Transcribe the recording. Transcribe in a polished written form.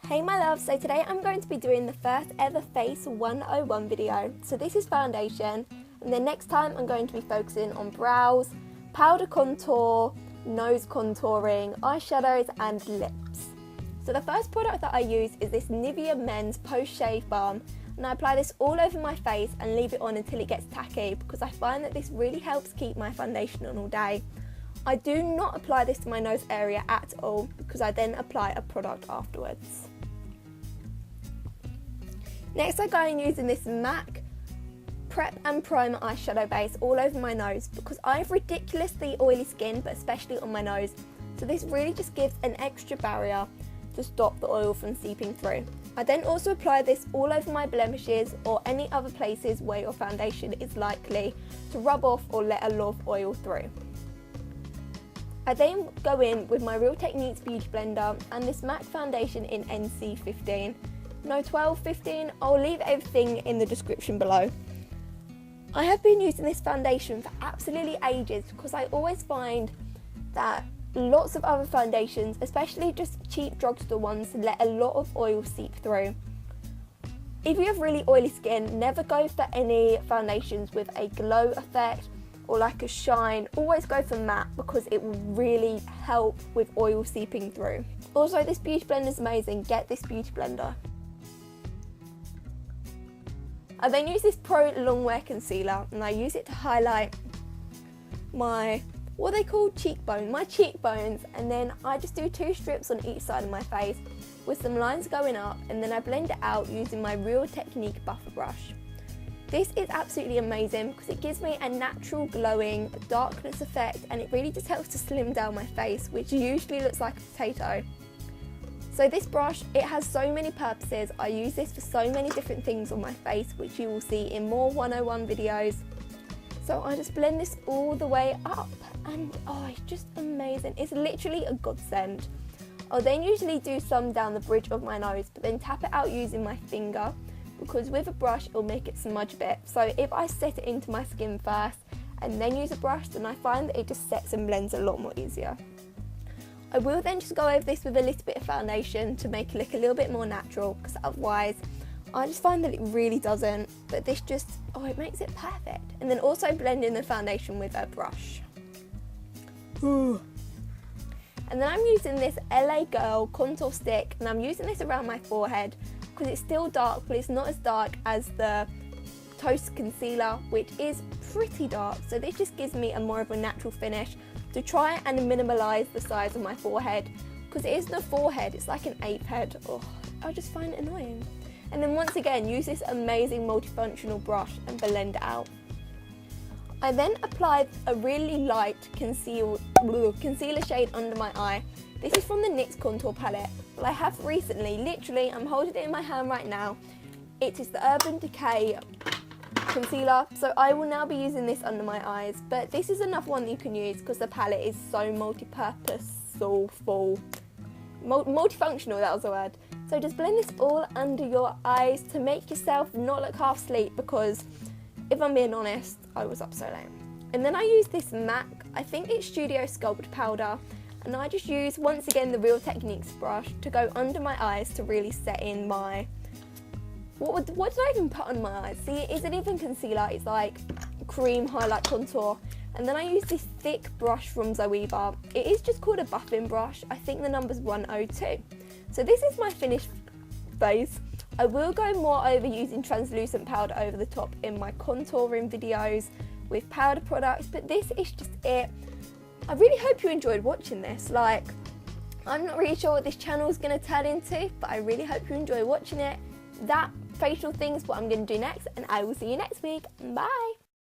Hey my love, so today I'm going to be doing the first ever Face 101 video. So this is foundation, and then next time I'm going to be focusing on brows, powder contour, nose contouring, eyeshadows and lips. So the first product that I use is this Nivea Men's Post Shave Balm, and I apply this all over my face and leave it on until it gets tacky because I find that this really helps keep my foundation on all day. I do not apply this to my nose area at all because I then apply a product afterwards. Next I go in using this MAC Prep and Primer eyeshadow base all over my nose because I have ridiculously oily skin, but especially on my nose, so this really just gives an extra barrier to stop the oil from seeping through. I then also apply this all over my blemishes or any other places where your foundation is likely to rub off or let a lot of oil through. I then go in with my Real Techniques Beauty Blender and this MAC foundation in NC15. No, 12, 15, I'll leave everything in the description below. I have been using this foundation for absolutely ages because I always find that lots of other foundations, especially just cheap drugstore ones, let a lot of oil seep through. If you have really oily skin, never go for any foundations with a glow effect or like a shine. Always go for matte because it will really help with oil seeping through. Also, this beauty blender is amazing. Get this beauty blender. I then use this Pro Longwear concealer and I use it to highlight my, what they call my cheekbones, and then I just do 2 strips on each side of my face with some lines going up, and then I blend it out using my Real Technique buffer brush. This is absolutely amazing because it gives me a natural glowing darkness effect, and it really just helps to slim down my face, which usually looks like a potato. So this brush, it has so many purposes. I use this for so many different things on my face, which you will see in more 101 videos. So I just blend this all the way up, and oh, it's just amazing. It's literally a godsend. I'll then usually do some down the bridge of my nose, but then tap it out using my finger, because with a brush, it'll make it smudge a bit. So if I set it into my skin first and then use a brush, then I find that it just sets and blends a lot more easier. I will then just go over this with a little bit of foundation to make it look a little bit more natural, because otherwise I just find that it really doesn't, but this just, oh, it makes it perfect. And then also blend in the foundation with a brush. And then I'm using this LA Girl contour stick, and I'm using this around my forehead because it's still dark, but it's not as dark as the Toast Concealer, which is pretty dark. So this just gives me a more of a natural finish to try and minimalise the size of my forehead, because it isn't a forehead, it's like an ape head. Oh, I just find it annoying. And then once again, use this amazing multifunctional brush and blend it out. I then applied a really light concealer shade under my eye. This is from the NYX Contour Palette, but I have recently, literally, I'm holding it in my hand right now. It is the Urban Decay concealer, so I will now be using this under my eyes, but this is another one that you can use because the palette is so multi-purpose, soulful, multifunctional, that was the word. So just blend this all under your eyes to make yourself not look half asleep, because if I'm being honest, I was up so late. And then I use this MAC, I think it's Studio Sculpt powder, and I just use, once again, the Real Techniques brush to go under my eyes to really set in my, what did I even put on my eyes? See, it isn't even concealer, it's like cream highlight contour. And then I use this thick brush from Zoeva. It is just called a buffing brush. I think the number's 102. So this is my finished face. I will go more over using translucent powder over the top in my contouring videos with powder products, but this is just it. I really hope you enjoyed watching this. Like, I'm not really sure what this channel is going to turn into, but I really hope you enjoy watching it. That facial thing is what I'm going to do next, and I will see you next week. Bye!